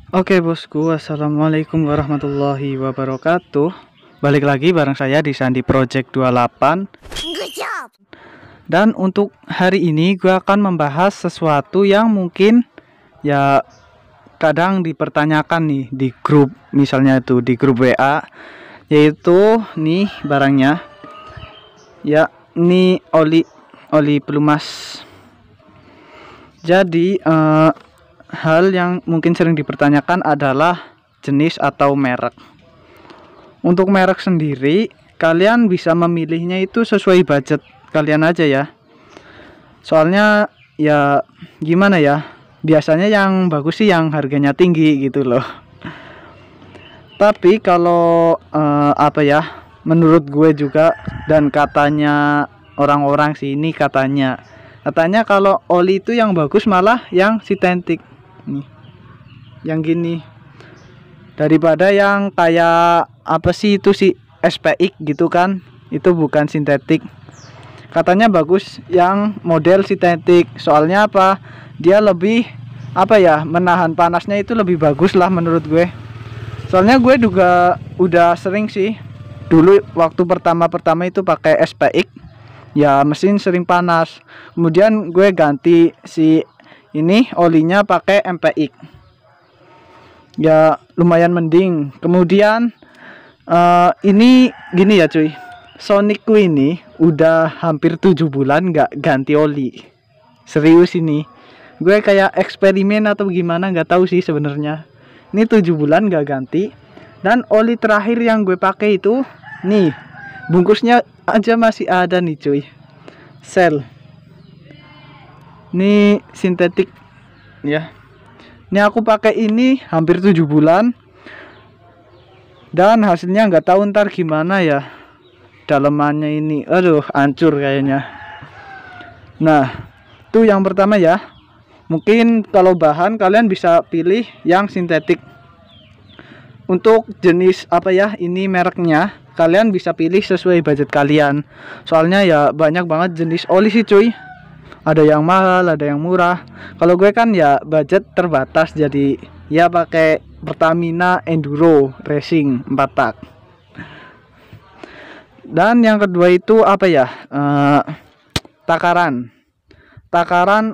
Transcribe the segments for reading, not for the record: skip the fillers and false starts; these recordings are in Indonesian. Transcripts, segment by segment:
Oke bosku, assalamualaikum warahmatullahi wabarakatuh. Balik lagi bareng saya di Sandi Project 28. Good job. Dan untuk hari ini gue akan membahas sesuatu yang mungkin ya kadang dipertanyakan nih di grup, misalnya itu di grup WA, yaitu nih barangnya. Ya, ini oli pelumas. Jadi hal yang mungkin sering dipertanyakan adalah jenis atau merek. Untuk merek sendiri, kalian bisa memilihnya itu sesuai budget kalian aja ya. Soalnya ya gimana ya, biasanya yang bagus sih yang harganya tinggi gitu loh. Tapi kalau menurut gue juga dan katanya orang-orang sini katanya kalau oli itu yang bagus malah yang sintetik nih, yang gini, daripada yang kayak apa sih itu sih SPX gitu kan, itu bukan sintetik. Katanya bagus yang model sintetik, soalnya apa, dia lebih menahan panasnya itu lebih bagus lah menurut gue. Soalnya gue juga udah sering sih dulu waktu pertama itu pakai SPX, ya mesin sering panas. Kemudian gue ganti si ini olinya pakai MPX, ya lumayan mending. Kemudian ini gini ya cuy, Sonicku ini udah hampir 7 bulan nggak ganti oli. Serius ini, gue kayak eksperimen atau gimana nggak tahu sih sebenarnya. Ini 7 bulan nggak ganti. Dan oli terakhir yang gue pakai itu nih, bungkusnya aja masih ada nih cuy, Shell. Ini sintetik ya. Ini aku pakai ini hampir 7 bulan. Dan hasilnya nggak tahu ntar gimana ya. Dalemannya ini aduh hancur kayaknya. Nah, itu yang pertama ya. Mungkin kalau bahan kalian bisa pilih yang sintetik. Untuk jenis ini mereknya kalian bisa pilih sesuai budget kalian. Soalnya ya banyak banget jenis oli sih cuy. Ada yang mahal, ada yang murah. Kalau gue kan ya budget terbatas, jadi ya pakai Pertamina Enduro Racing 4 tak. Dan yang kedua itu takaran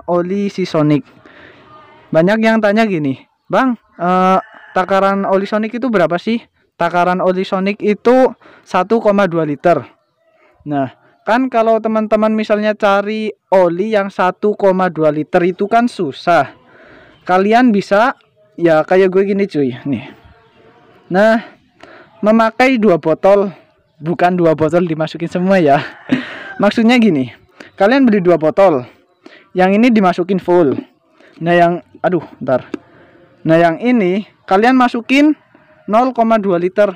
oli Sonic. Banyak yang tanya gini, Bang, takaran oli Sonic itu berapa sih? Takaran oli Sonic itu 1,2 liter. Nah, kan kalau teman-teman misalnya cari oli yang 1,2 liter itu kan susah. Kalian bisa ya kayak gue gini cuy, nih. Nah, memakai 2 botol, bukan 2 botol dimasukin semua ya. Maksudnya gini, kalian beli 2 botol. Yang ini dimasukin full. Nah, yang ini kalian masukin 0,2 liter.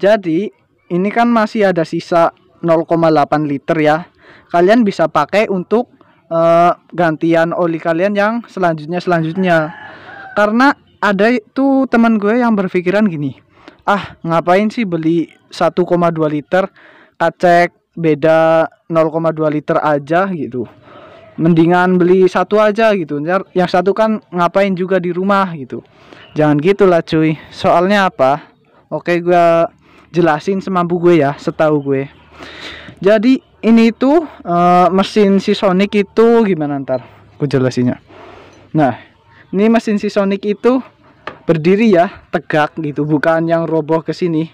Jadi ini kan masih ada sisa 0,8 liter ya. Kalian bisa pakai untuk gantian oli kalian yang selanjutnya. Karena ada itu teman gue yang berpikiran gini, ngapain sih beli 1,2 liter, kacek beda 0,2 liter aja gitu. Mendingan beli satu aja gitu. Yang satu kan ngapain juga di rumah gitu. Jangan gitulah cuy. Soalnya apa? Oke, gue jelasin semampu gue ya, setahu gue. Jadi ini tuh mesin si Sonic itu gimana, ntar gue jelasinnya. Nah, ini mesin si Sonic itu berdiri ya, tegak gitu, bukan yang roboh ke sini.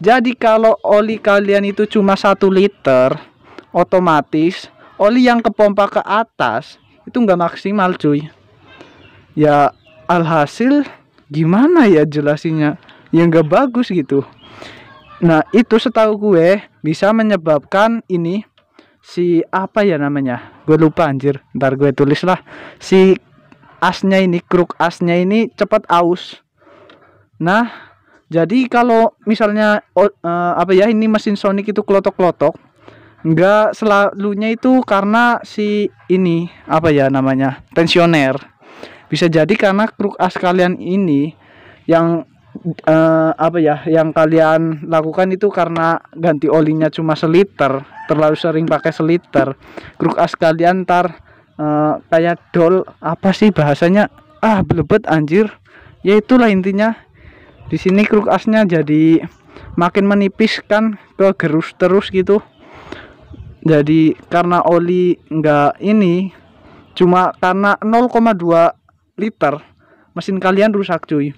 Jadi kalau oli kalian itu cuma 1 liter, otomatis oli yang kepompa ke atas itu nggak maksimal cuy. Ya alhasil gimana ya jelasinnya, yang nggak bagus gitu. Nah, itu setahu gue bisa menyebabkan ini si gue lupa anjir, ntar gue tulis lah. Si asnya ini, kruk asnya ini cepat aus. Nah, jadi kalau misalnya ini mesin Sonic itu klotok-klotok, nggak selalunya itu karena si ini tensioner. Bisa jadi karena kruk as kalian ini yang yang kalian lakukan itu karena ganti olinya cuma seliter, terlalu sering pakai seliter. Kruk as kalian ntar kayak dol, apa sih bahasanya, belebet anjir. Ya itulah intinya. Di sini kruk asnya jadi makin menipis kan, kegerus terus gitu. Jadi karena oli enggak ini, cuma karena 0,2 liter mesin kalian rusak cuy.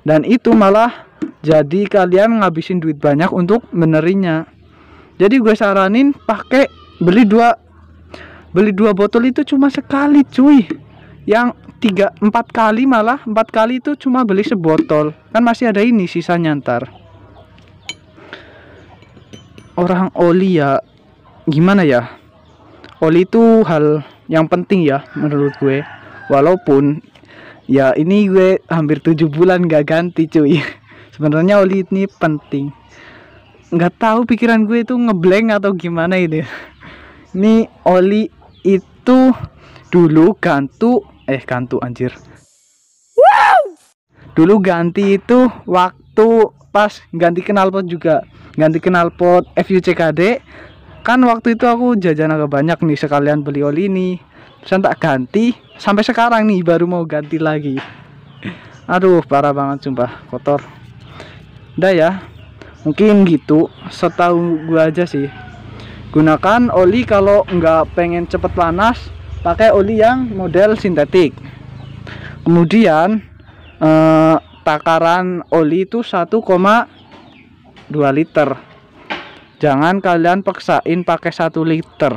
Dan itu malah jadi kalian ngabisin duit banyak untuk benerinnya. Jadi gue saranin pakai beli dua botol itu cuma sekali cuy. Yang 4 kali itu cuma beli sebotol. Kan masih ada ini sisanya ntar. Orang oli ya gimana ya? Oli itu hal yang penting ya menurut gue. Walaupun ya ini gue hampir 7 bulan gak ganti cuy. Sebenarnya oli ini penting. Nggak tahu pikiran gue itu ngeblank atau gimana ini. Ini oli itu dulu gantu anjir. Dulu ganti itu waktu pas ganti knalpot juga. Ganti knalpot FUCKD. Kan waktu itu aku jajan agak banyak nih, sekalian beli oli ini. Terus tak ganti, sampai sekarang nih baru mau ganti lagi. Aduh, parah banget sumpah, kotor. Udah ya. Mungkin gitu, setahu gua aja sih. Gunakan oli kalau nggak pengen cepet panas, pakai oli yang model sintetik. Kemudian takaran oli itu 1,2 liter. Jangan kalian paksain pakai 1 liter.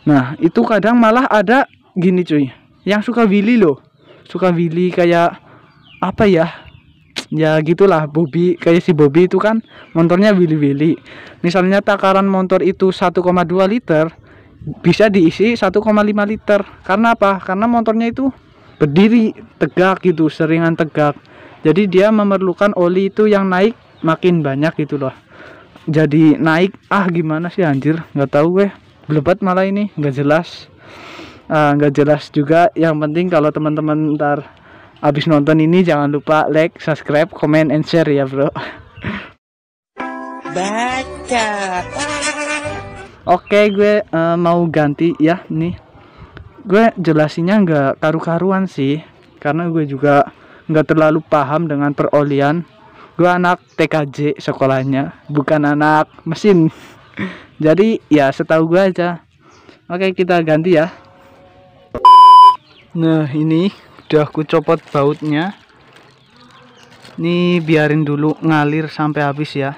Nah itu kadang malah ada gini cuy, yang suka willy loh. Suka willy kayak apa ya, ya gitulah. Bobby, kayak si Bobby itu kan motornya willy-willy. Misalnya takaran motor itu 1,2 liter, bisa diisi 1,5 liter. Karena apa? Karena motornya itu berdiri tegak gitu, seringan tegak. Jadi dia memerlukan oli itu yang naik makin banyak gitu loh. Jadi naik gimana sih anjir, nggak tahu gue. Belebet malah ini, nggak jelas. Nggak jelas juga. Yang penting kalau teman-teman ntar abis nonton ini jangan lupa like, subscribe, comment, and share ya bro. Baca. Oke, gue mau ganti ya nih. Gue jelasinnya nggak karu-karuan sih, karena gue juga nggak terlalu paham dengan perolian. Gue anak TKJ sekolahnya, bukan anak mesin. Jadi ya setahu gue aja. Oke, kita ganti ya. Nah ini udah aku copot bautnya. Ini biarin dulu ngalir sampai habis ya.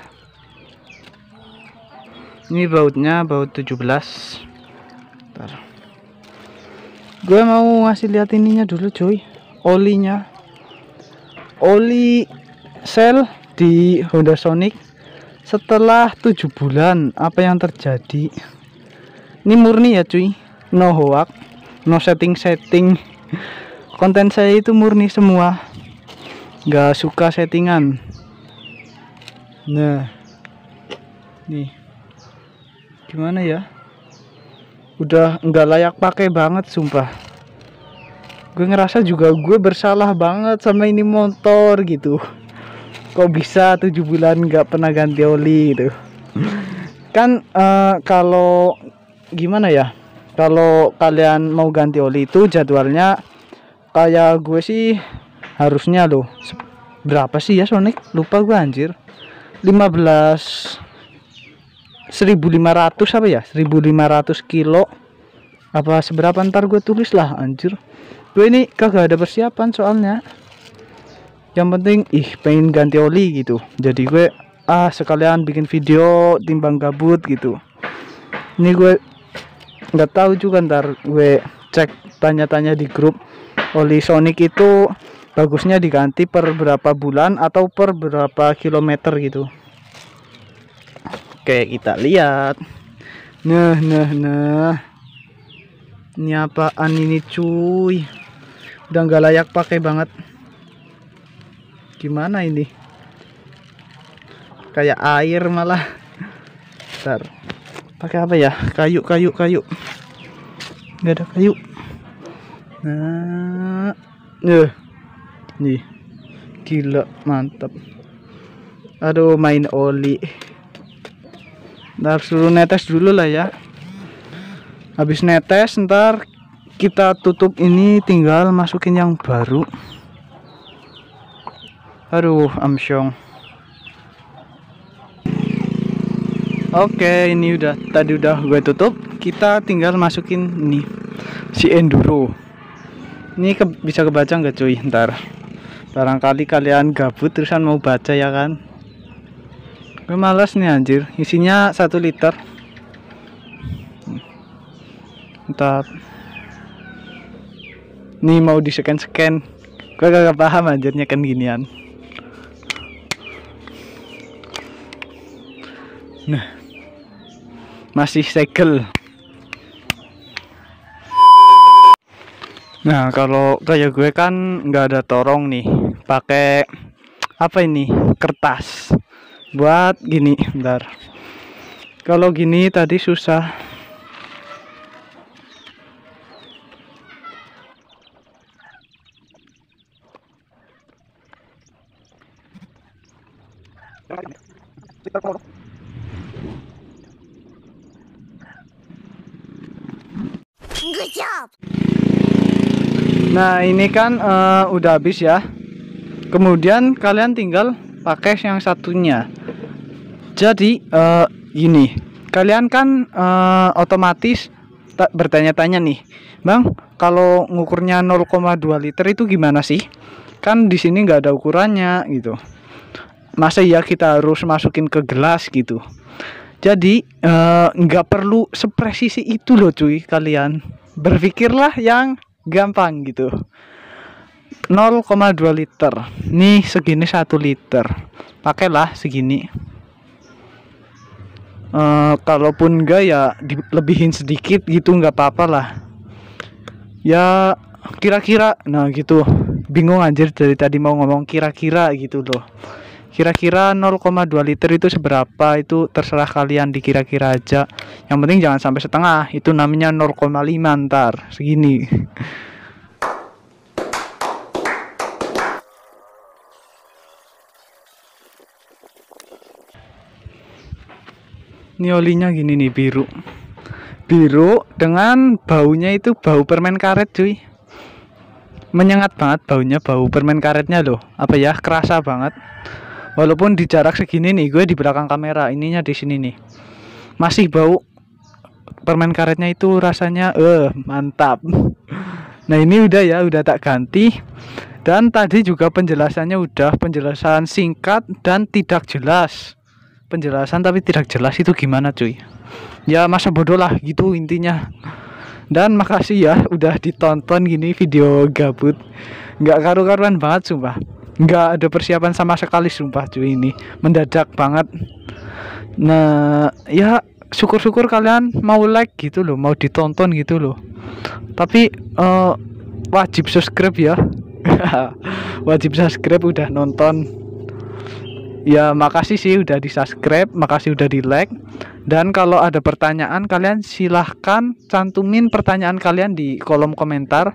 Ini bautnya baut 17. Bentar. Gue mau ngasih lihat ininya dulu cuy, olinya. Oli sel di Honda Sonic setelah 7 bulan. Apa yang terjadi? Ini murni ya cuy, no hoax, no setting. Konten saya itu murni semua, nggak suka settingan. Nah nih gimana ya, udah nggak layak pakai banget sumpah. Gue ngerasa juga gue bersalah banget sama ini motor gitu. Kok bisa 7 bulan nggak pernah ganti oli gitu. Kan kalau gimana ya, kalau kalian mau ganti oli itu jadwalnya kayak gue sih harusnya loh. Berapa sih ya Sonic? Lupa gue anjir. 1500 apa ya, 1500 kilo apa seberapa, ntar gue tulis lah anjir. Gue ini kagak ada persiapan soalnya. Yang penting pengen ganti oli gitu. Jadi gue sekalian bikin video timbang gabut gitu. Ini gue nggak tahu juga, ntar gue cek tanya-tanya di grup. Oli Sonic itu bagusnya diganti per berapa bulan atau per berapa kilometer gitu. Oke, kita lihat. Nah ini apaan ini cuy, udah nggak layak pakai banget. Gimana ini, kayak air malah. Bentar, pakai apa ya? Kayu. Nggak ada kayu. Nah nih gila, mantap. Aduh, main oli. Ntar suruh netes dulu lah ya. Habis netes ntar kita tutup ini, tinggal masukin yang baru. Aduh, amsyong. Oke, ini tadi udah gue tutup. Kita tinggal masukin ini si enduro. Ini bisa kebaca nggak cuy? Ntar barangkali kalian gabut terusan mau baca ya kan. Gue males nih anjir. Isinya 1 liter. Ntar nih mau di scan. Gue gak paham anjirnya kan ginian. Nah, masih segel. Nah, kalau kayak gue kan nggak ada torong nih, pakai apa ini, kertas buat gini. Bentar, kalau gini tadi susah. Good job. Nah, ini kan udah habis ya. Kemudian kalian tinggal pakai yang satunya. Jadi gini, kalian kan otomatis bertanya-tanya nih, Bang, kalau ngukurnya 0,2 liter itu gimana sih? Kan di sini nggak ada ukurannya gitu. Masa ya kita harus masukin ke gelas gitu? Jadi nggak perlu sepresisi itu loh cuy, kalian berpikirlah yang gampang gitu. 0,2 liter nih, segini 1 liter, pakailah segini. Kalaupun enggak ya dilebihin sedikit gitu, nggak apa-apa lah ya, kira-kira. Nah gitu, bingung anjir dari tadi mau ngomong kira-kira gitu loh. Kira-kira 0,2 liter itu seberapa, itu terserah kalian dikira-kira aja. Yang penting jangan sampai setengah, itu namanya 0,5 ntar segini. Ini olinya gini nih, biru dengan baunya itu bau permen karet cuy. Menyengat banget baunya, bau permen karetnya loh, apa ya, kerasa banget. Walaupun di jarak segini nih, gue di belakang kamera, ininya di sini nih, masih bau permen karetnya itu rasanya mantap. Nah ini udah ya, udah tak ganti. Dan tadi juga penjelasannya udah, penjelasan singkat dan tidak jelas. Penjelasan tapi tidak jelas itu gimana cuy? Ya masa bodoh lah gitu intinya. Dan makasih ya udah ditonton gini video gabut, nggak karu-karuan banget sumpah. Nggak ada persiapan sama sekali sumpah cuy, ini mendadak banget. Nah ya syukur-syukur kalian mau like gitu loh, mau ditonton gitu loh. Tapi wajib subscribe ya. Wajib subscribe udah nonton. Ya makasih sih udah di subscribe, makasih udah di like. Dan kalau ada pertanyaan, kalian silahkan cantumin pertanyaan kalian di kolom komentar.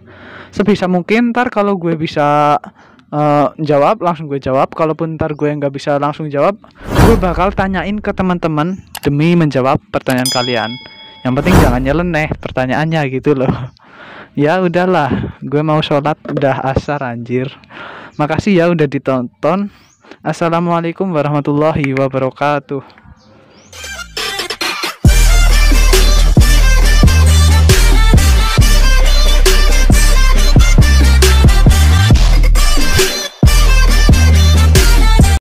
Sebisa mungkin ntar kalau gue bisa jawab, langsung gue jawab. Kalaupun ntar gue nggak bisa langsung jawab, gue bakal tanyain ke teman-teman demi menjawab pertanyaan kalian. Yang penting jangan nyeleneh pertanyaannya gitu loh. Ya udahlah, gue mau sholat, udah asar anjir. Makasih ya udah ditonton. Assalamualaikum warahmatullahi wabarakatuh.